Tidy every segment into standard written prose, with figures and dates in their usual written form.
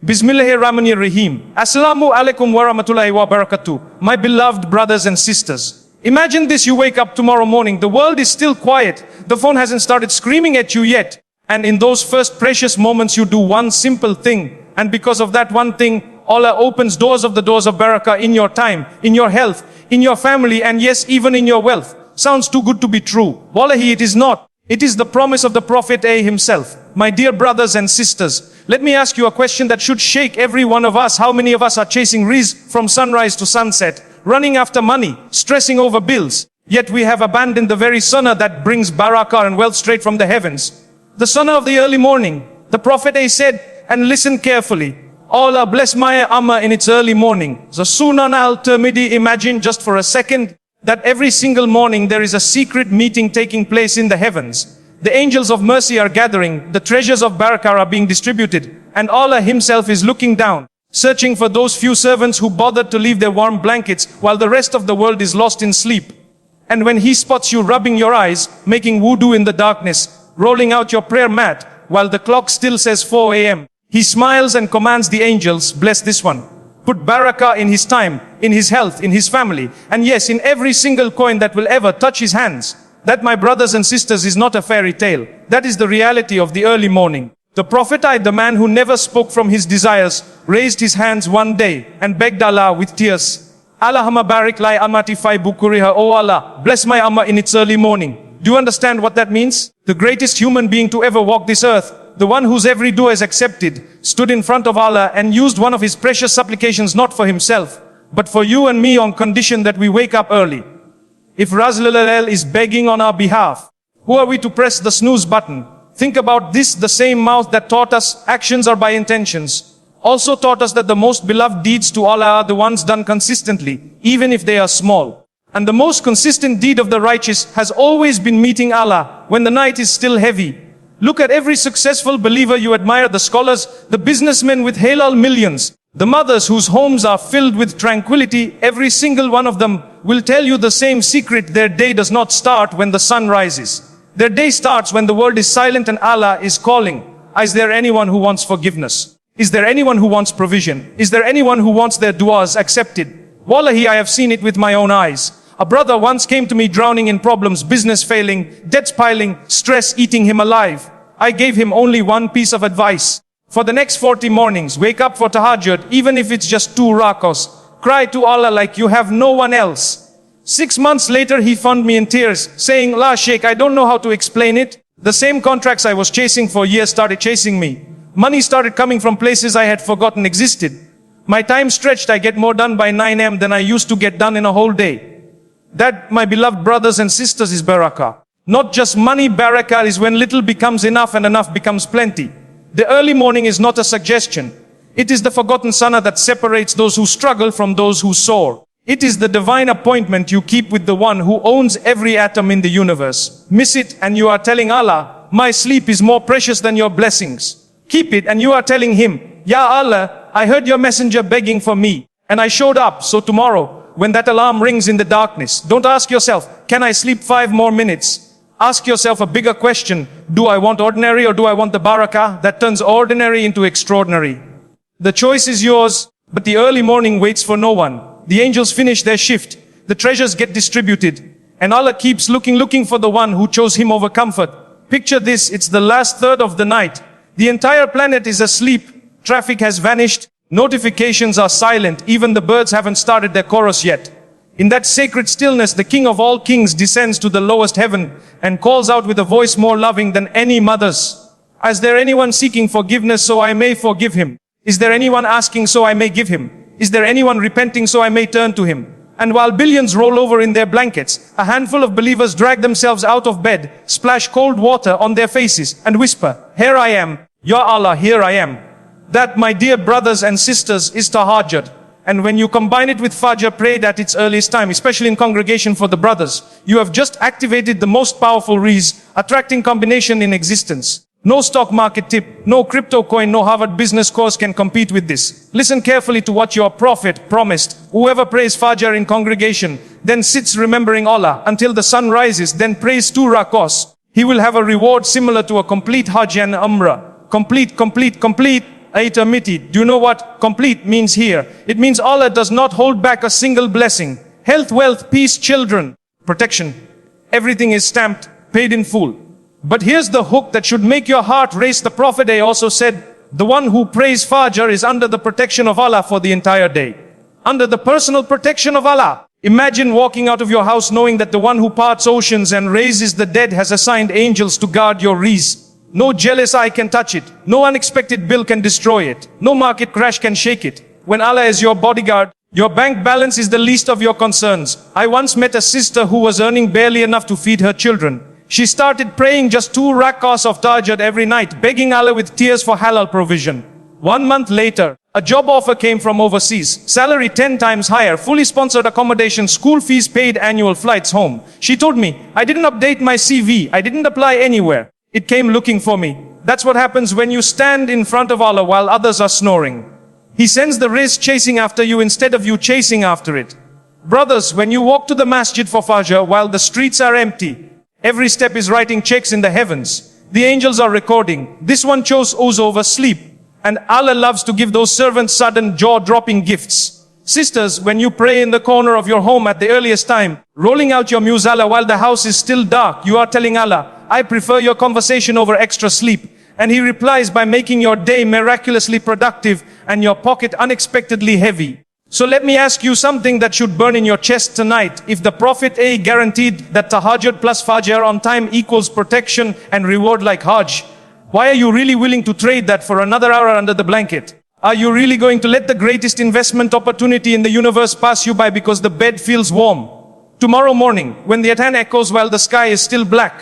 Bismillahirrahmanirrahim. Assalamu alaikum wa rahmatullahi wa barakatuh. My beloved brothers and sisters. Imagine this, you wake up tomorrow morning, the world is still quiet, the phone hasn't started screaming at you yet. And in those first precious moments you do one simple thing. And because of that one thing, Allah opens doors of Barakah in your time, in your health, in your family, and yes, even in your wealth. Sounds too good to be true. Wallahi, it is not. It is the promise of the Prophet himself. My dear brothers and sisters, let me ask you a question that should shake every one of us. How many of us are chasing rizq from sunrise to sunset, running after money, stressing over bills? Yet we have abandoned the very Sunnah that brings barakah and wealth straight from the heavens. The Sunnah of the early morning. The Prophet said, and listen carefully, Allah bless my amma in its early morning. The Sunan al-Tirmidhi, imagine just for a second that every single morning there is a secret meeting taking place in the heavens. The angels of mercy are gathering, the treasures of barakah are being distributed, and Allah himself is looking down, searching for those few servants who bothered to leave their warm blankets while the rest of the world is lost in sleep. And when he spots you rubbing your eyes, making wudu in the darkness, rolling out your prayer mat while the clock still says 4 a.m., he smiles and commands the angels, bless this one. Put barakah in his time, in his health, in his family, and yes, in every single coin that will ever touch his hands. That, my brothers and sisters, is not a fairy tale. That is the reality of the early morning. The Prophet, the man who never spoke from his desires, raised his hands one day and begged Allah with tears. Allahumma barik lai amati fi bukuriha, oh Allah, bless my amma in its early morning. Do you understand what that means? The greatest human being to ever walk this earth, the one whose every dua is accepted, stood in front of Allah and used one of his precious supplications not for himself, but for you and me, on condition that we wake up early. If Razlalal is begging on our behalf, who are we to press the snooze button? Think about this, the same mouth that taught us actions are by intentions, also taught us that the most beloved deeds to Allah are the ones done consistently, even if they are small. And the most consistent deed of the righteous has always been meeting Allah when the night is still heavy. Look at every successful believer you admire, the scholars, the businessmen with halal millions, the mothers whose homes are filled with tranquility. Every single one of them will tell you the same secret. Their day does not start when the sun rises. Their day starts when the world is silent and Allah is calling. Is there anyone who wants forgiveness? Is there anyone who wants provision? Is there anyone who wants their du'as accepted? Wallahi, I have seen it with my own eyes. A brother once came to me drowning in problems, business failing, debts piling, stress eating him alive. I gave him only one piece of advice. For the next 40 mornings, wake up for tahajjud, even if it's just 2 rakos. Cry to Allah like you have no one else. 6 months later, he found me in tears, saying, La Sheikh, I don't know how to explain it. The same contracts I was chasing for years started chasing me. Money started coming from places I had forgotten existed. My time stretched, I get more done by 9 a.m. than I used to get done in a whole day. That, my beloved brothers and sisters, is barakah. Not just money. Barakah is when little becomes enough and enough becomes plenty. The early morning is not a suggestion. It is the forgotten sunnah that separates those who struggle from those who soar. It is the divine appointment you keep with the one who owns every atom in the universe. Miss it and you are telling Allah, my sleep is more precious than your blessings. Keep it and you are telling him, Ya Allah, I heard your messenger begging for me and I showed up. So tomorrow, when that alarm rings in the darkness, don't ask yourself, can I sleep 5 more minutes? Ask yourself a bigger question. Do I want ordinary or do I want the barakah that turns ordinary into extraordinary? The choice is yours, but the early morning waits for no one. The angels finish their shift. The treasures get distributed. And Allah keeps looking for the one who chose him over comfort. Picture this, it's the last third of the night. The entire planet is asleep. Traffic has vanished. Notifications are silent. Even the birds haven't started their chorus yet. In that sacred stillness, the King of all kings descends to the lowest heaven and calls out with a voice more loving than any mother's. Is there anyone seeking forgiveness so I may forgive him? Is there anyone asking so I may give him? Is there anyone repenting so I may turn to him? And while billions roll over in their blankets, a handful of believers drag themselves out of bed, splash cold water on their faces and whisper, here I am, Ya Allah, here I am. That, my dear brothers and sisters, is tahajjud. And when you combine it with Fajr prayed at its earliest time, especially in congregation for the brothers, you have just activated the most powerful Rizq attracting combination in existence. No stock market tip, no crypto coin, no Harvard business course can compete with this. Listen carefully to what your Prophet promised. Whoever prays Fajr in congregation, then sits remembering Allah until the sun rises, then prays 2 rakos, he will have a reward similar to a complete Hajj and Umrah. Complete. Aitamiti. Do you know what complete means here? It means Allah does not hold back a single blessing. Health, wealth, peace, children, protection. Everything is stamped, paid in full. But here's the hook that should make your heart race. The Prophet also said, the one who prays Fajr is under the protection of Allah for the entire day. Under the personal protection of Allah. Imagine walking out of your house knowing that the one who parts oceans and raises the dead has assigned angels to guard your rizq. No jealous eye can touch it. No unexpected bill can destroy it. No market crash can shake it. When Allah is your bodyguard, your bank balance is the least of your concerns. I once met a sister who was earning barely enough to feed her children. She started praying just 2 rak'ahs of tahajjud every night, begging Allah with tears for halal provision. 1 month later, a job offer came from overseas. Salary 10 times higher, fully sponsored accommodation, school fees paid, annual flights home. She told me, I didn't update my CV. I didn't apply anywhere. It came looking for me. That's what happens when you stand in front of Allah while others are snoring. He sends the rizq chasing after you instead of you chasing after it. Brothers, when you walk to the masjid for Fajr while the streets are empty, every step is writing checks in the heavens. The angels are recording. This one chose Oz over sleep. And Allah loves to give those servants sudden jaw-dropping gifts. Sisters, when you pray in the corner of your home at the earliest time, rolling out your musalla while the house is still dark, you are telling Allah, I prefer your conversation over extra sleep. And He replies by making your day miraculously productive and your pocket unexpectedly heavy. So let me ask you something that should burn in your chest tonight. If the Prophet guaranteed that tahajjud plus Fajr on time equals protection and reward like Hajj, why are you really willing to trade that for another hour under the blanket? Are you really going to let the greatest investment opportunity in the universe pass you by because the bed feels warm? Tomorrow morning, when the adhan echoes while the sky is still black,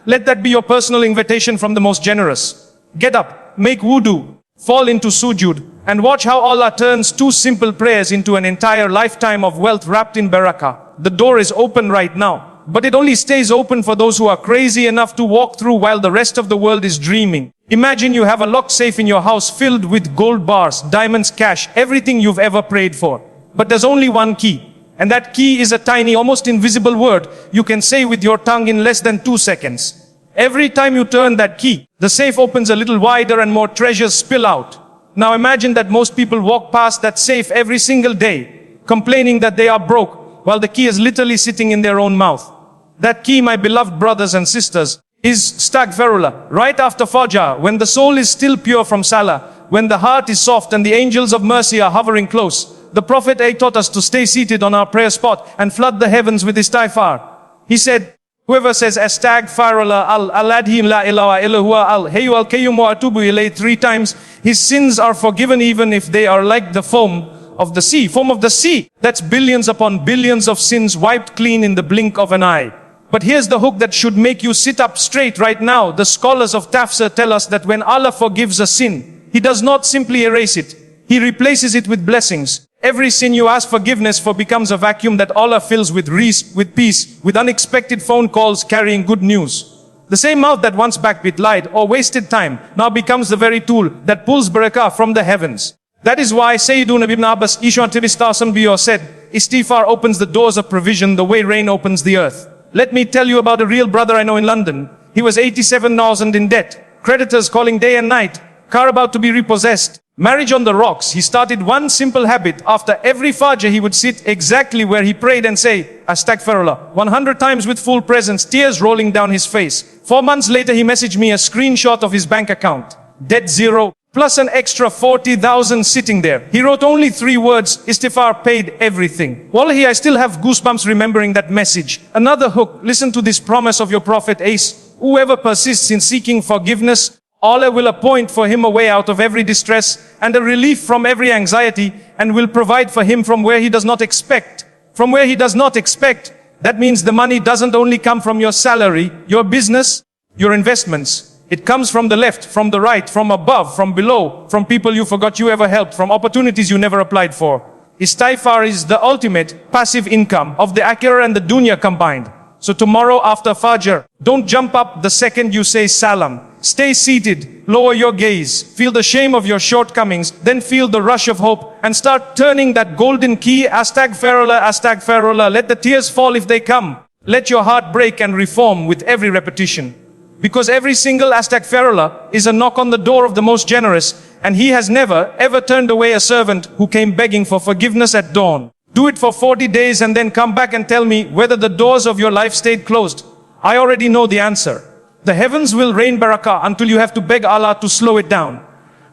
let that be your personal invitation from the most generous. Get up, make wudu, fall into sujud, and watch how Allah turns 2 simple prayers into an entire lifetime of wealth wrapped in barakah. The door is open right now. But it only stays open for those who are crazy enough to walk through while the rest of the world is dreaming. Imagine you have a locked safe in your house filled with gold bars, diamonds, cash, everything you've ever prayed for. But there's only one key. And that key is a tiny, almost invisible word you can say with your tongue in less than 2 seconds. Every time you turn that key, the safe opens a little wider and more treasures spill out. Now imagine that most people walk past that safe every single day, complaining that they are broke, while the key is literally sitting in their own mouth. That key, my beloved brothers and sisters, is Astaghfirullah. Right after Fajr, when the soul is still pure from Salah, when the heart is soft and the angels of mercy are hovering close, the Prophet taught us to stay seated on our prayer spot and flood the heavens with istighfar. He said, whoever says Astaghfirullah al-Adhim la ilaha illa huwa al-Hayyu al-Qayyum wa atubu ilayh 3 times, his sins are forgiven even if they are like the foam of the sea. Foam of the sea. That's billions upon billions of sins wiped clean in the blink of an eye. But here's the hook that should make you sit up straight right now. The scholars of tafsir tell us that when Allah forgives a sin, He does not simply erase it. He replaces it with blessings. Every sin you ask forgiveness for becomes a vacuum that Allah fills with rizq, with peace, with unexpected phone calls carrying good news. The same mouth that once backbit, lied, or wasted time now becomes the very tool that pulls barakah from the heavens. That is why Sayyiduna ibn Abbas Ishwan said, Istighfar opens the doors of provision the way rain opens the earth. Let me tell you about a real brother I know in London. He was 87,000 in debt, creditors calling day and night, car about to be repossessed, marriage on the rocks. He started one simple habit. After every Fajr, he would sit exactly where he prayed and say, Astaghfirullah, 100 times with full presence, tears rolling down his face. 4 months later, he messaged me a screenshot of his bank account. Debt zero, plus an extra 40,000 sitting there. He wrote only 3 words, Istighfar paid everything. Wallahi, I still have goosebumps remembering that message. Another hook, listen to this promise of your Prophet Ace. Whoever persists in seeking forgiveness, Allah will appoint for him a way out of every distress and a relief from every anxiety, and will provide for him from where he does not expect. From where he does not expect. That means the money doesn't only come from your salary, your business, your investments. It comes from the left, from the right, from above, from below, from people you forgot you ever helped, from opportunities you never applied for. Istighfar is the ultimate passive income of the akhirah and the dunya combined. So tomorrow after Fajr, don't jump up the second you say salam. Stay seated, lower your gaze, feel the shame of your shortcomings, then feel the rush of hope, and start turning that golden key, Astaghfirullah, Astaghfirullah. Let the tears fall if they come. Let your heart break and reform with every repetition. Because every single Astaghfirullah is a knock on the door of the most generous, And he has never, ever turned away a servant who came begging for forgiveness at dawn. Do it for 40 days and then come back and tell me whether the doors of your life stayed closed. I already know the answer. The heavens will rain barakah until you have to beg Allah to slow it down.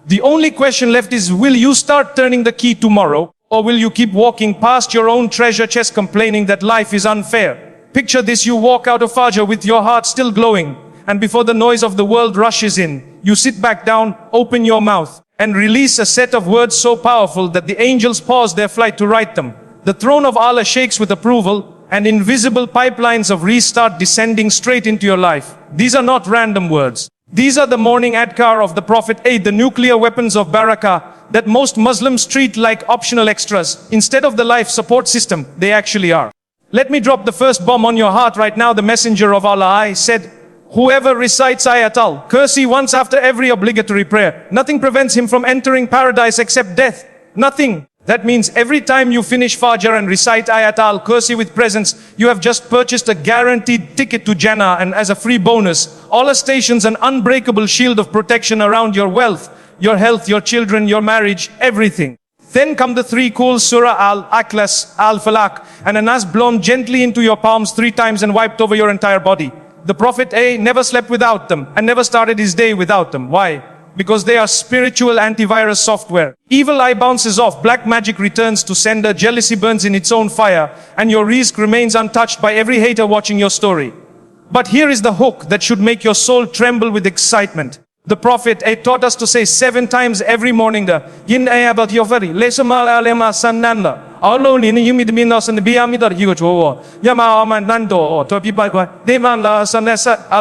The only question left is, will you start turning the key tomorrow? Or will you keep walking past your own treasure chest complaining that life is unfair? Picture this: you walk out of Fajr with your heart still glowing, and before the noise of the world rushes in, you sit back down, open your mouth, and release a set of words so powerful that the angels pause their flight to write them. The throne of Allah shakes with approval, and invisible pipelines of restart descending straight into your life. These are not random words. These are the morning adhkar of the Prophet, the nuclear weapons of Barakah that most Muslims treat like optional extras instead of the life support system they actually are. Let me drop the first bomb on your heart right now. The Messenger of Allah said, whoever recites Ayatul Kursi once after every obligatory prayer, nothing prevents him from entering paradise except death. Nothing. That means every time you finish Fajr and recite Ayatul Kursi with presence, you have just purchased a guaranteed ticket to Jannah, and as a free bonus, Allah stations an unbreakable shield of protection around your wealth, your health, your children, your marriage, everything. Then come the three calls, Surah Al-Ikhlas, Al-Falaq, and a nas blown gently into your palms 3 times and wiped over your entire body. The Prophet never slept without them and never started his day without them. Why? Because they are spiritual antivirus software. Evil eye bounces off, black magic returns to sender, jealousy burns in its own fire, and your rizq remains untouched by every hater watching your story. But here is the hook that should make your soul tremble with excitement. The Prophet taught us to say 7 times every morning the Yin about Yofari, Lesamal Alema Sananda. Allah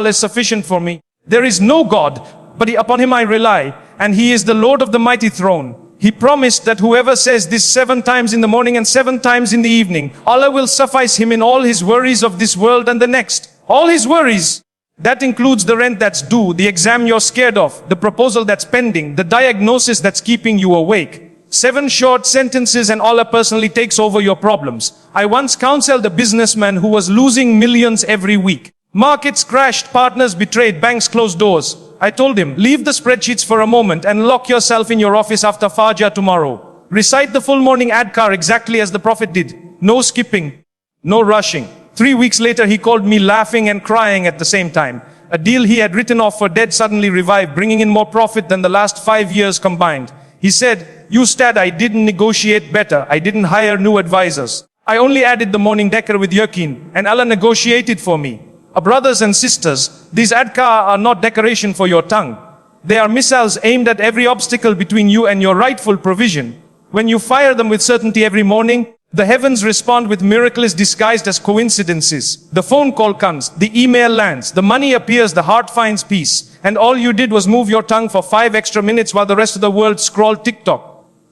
is sufficient for me. There is no God, but upon him I rely, and he is the Lord of the mighty throne. He promised that whoever says this 7 times in the morning and 7 times in the evening, Allah will suffice him in all his worries of this world and the next. All his worries. That includes the rent that's due, the exam you're scared of, the proposal that's pending, the diagnosis that's keeping you awake. 7 short sentences and Allah personally takes over your problems. I once counseled a businessman who was losing millions every week. Markets crashed, partners betrayed, banks closed doors. I told him, leave the spreadsheets for a moment and lock yourself in your office after Fajr tomorrow. Recite the full morning adhkar exactly as the Prophet did. No skipping, no rushing. 3 weeks later, he called me laughing and crying at the same time. A deal he had written off for dead suddenly revived, bringing in more profit than the last 5 years combined. He said, Ustad, I didn't negotiate better. I didn't hire new advisors. I only added the morning dhikr with yaqeen, and Allah negotiated for me. Brothers and sisters, these adhkar are not decoration for your tongue. They are missiles aimed at every obstacle between you and your rightful provision. When you fire them with certainty every morning, the heavens respond with miracles disguised as coincidences. The phone call comes, the email lands, the money appears, the heart finds peace. And all you did was move your tongue for 5 extra minutes while the rest of the world scrolled TikTok.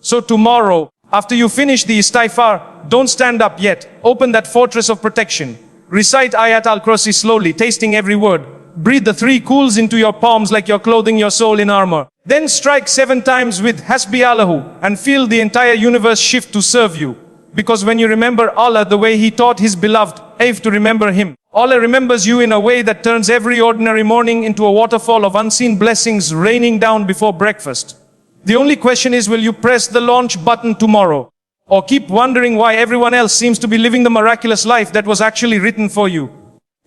So tomorrow, after you finish the istighfar, don't stand up yet. Open that fortress of protection. Recite Ayatul Kursi slowly, tasting every word. Breathe the 3 cools into your palms like you're clothing your soul in armor. Then strike 7 times with Hasbi Allahu and feel the entire universe shift to serve you. Because when you remember Allah the way He taught His beloved, have to remember Him. Allah remembers you in a way that turns every ordinary morning into a waterfall of unseen blessings raining down before breakfast. The only question is, will you press the launch button tomorrow? Or keep wondering why everyone else seems to be living the miraculous life that was actually written for you?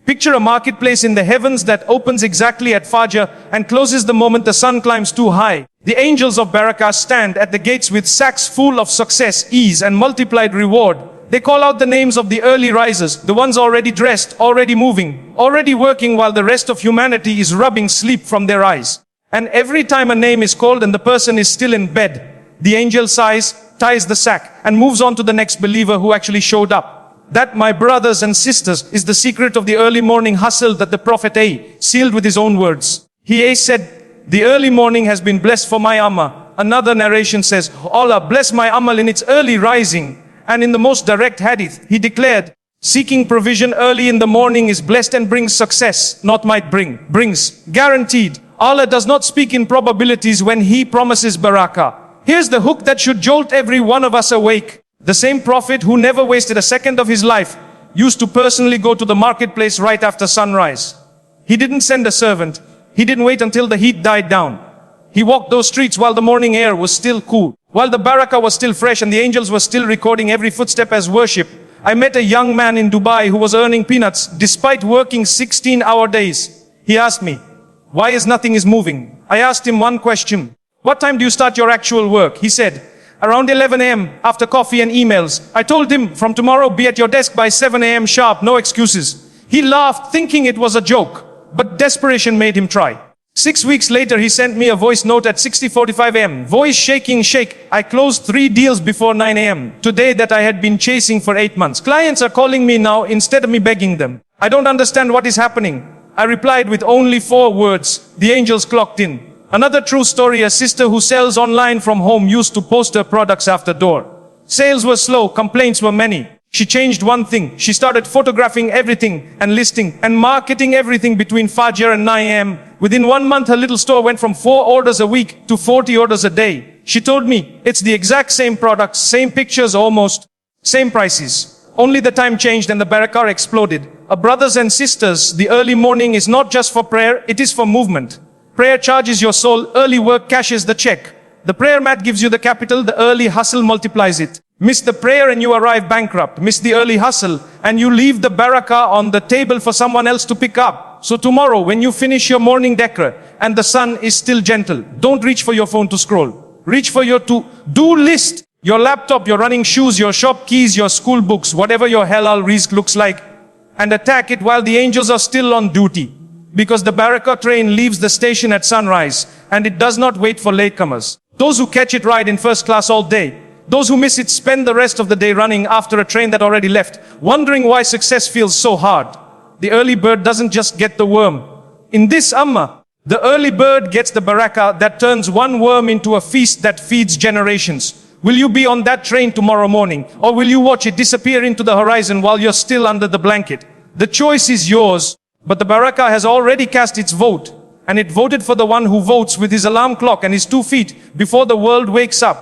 Picture a marketplace in the heavens that opens exactly at Fajr and closes the moment the sun climbs too high. The angels of Barakah stand at the gates with sacks full of success, ease, and multiplied reward. They call out the names of the early risers, the ones already dressed, already moving, already working while the rest of humanity is rubbing sleep from their eyes. And every time a name is called and the person is still in bed, the angel sighs, ties the sack, and moves on to the next believer who actually showed up. That, my brothers and sisters, is the secret of the early morning hustle that the Prophet sealed with his own words. He said, the early morning has been blessed for my amal. Another narration says, Allah bless my amal in its early rising. And in the most direct hadith, he declared, seeking provision early in the morning is blessed and brings success, not might bring, brings, guaranteed. Allah does not speak in probabilities when He promises barakah. Here's the hook that should jolt every one of us awake. The same Prophet who never wasted a second of his life used to personally go to the marketplace right after sunrise. He didn't send a servant. He didn't wait until the heat died down. He walked those streets while the morning air was still cool, while the Barakah was still fresh and the angels were still recording every footstep as worship. I met a young man in Dubai who was earning peanuts despite working 16-hour days. He asked me, why is nothing moving? I asked him one question. What time do you start your actual work? He said, around 11 a.m. after coffee and emails. I told him, from tomorrow be at your desk by 7 a.m. sharp, no excuses. He laughed thinking it was a joke, but desperation made him try. 6 weeks later, he sent me a voice note at 6:45 a.m. Voice shaking, shake. I closed 3 deals before 9 a.m. today that I had been chasing for 8 months. Clients are calling me now instead of me begging them. I don't understand what is happening. I replied with only 4 words. The angels clocked in. Another true story, a sister who sells online from home used to post her products after door. Sales were slow, complaints were many. She changed one thing. She started photographing everything and listing and marketing everything between Fajr and 9 a.m. Within 1 month, her little store went from 4 orders a week to 40 orders a day. She told me, it's the exact same products, same pictures almost, same prices. Only the time changed and the Barakah exploded. Brothers and sisters, the early morning is not just for prayer, it is for movement. Prayer charges your soul, early work cashes the check. The prayer mat gives you the capital, the early hustle multiplies it. Miss the prayer and you arrive bankrupt. Miss the early hustle and you leave the Barakah on the table for someone else to pick up. So tomorrow when you finish your morning Dhikr and the sun is still gentle, don't reach for your phone to scroll. Reach for your to-do list, your laptop, your running shoes, your shop keys, your school books, whatever your Halal Rizq looks like, and attack it while the angels are still on duty. Because the Barakah train leaves the station at sunrise and it does not wait for latecomers. Those who catch it ride in first class all day. Those who miss it spend the rest of the day running after a train that already left, wondering why success feels so hard. The early bird doesn't just get the worm. In this ummah, the early bird gets the Barakah that turns one worm into a feast that feeds generations. Will you be on that train tomorrow morning, or will you watch it disappear into the horizon while you're still under the blanket? The choice is yours, but the Barakah has already cast its vote, and it voted for the one who votes with his alarm clock and his 2 feet before the world wakes up.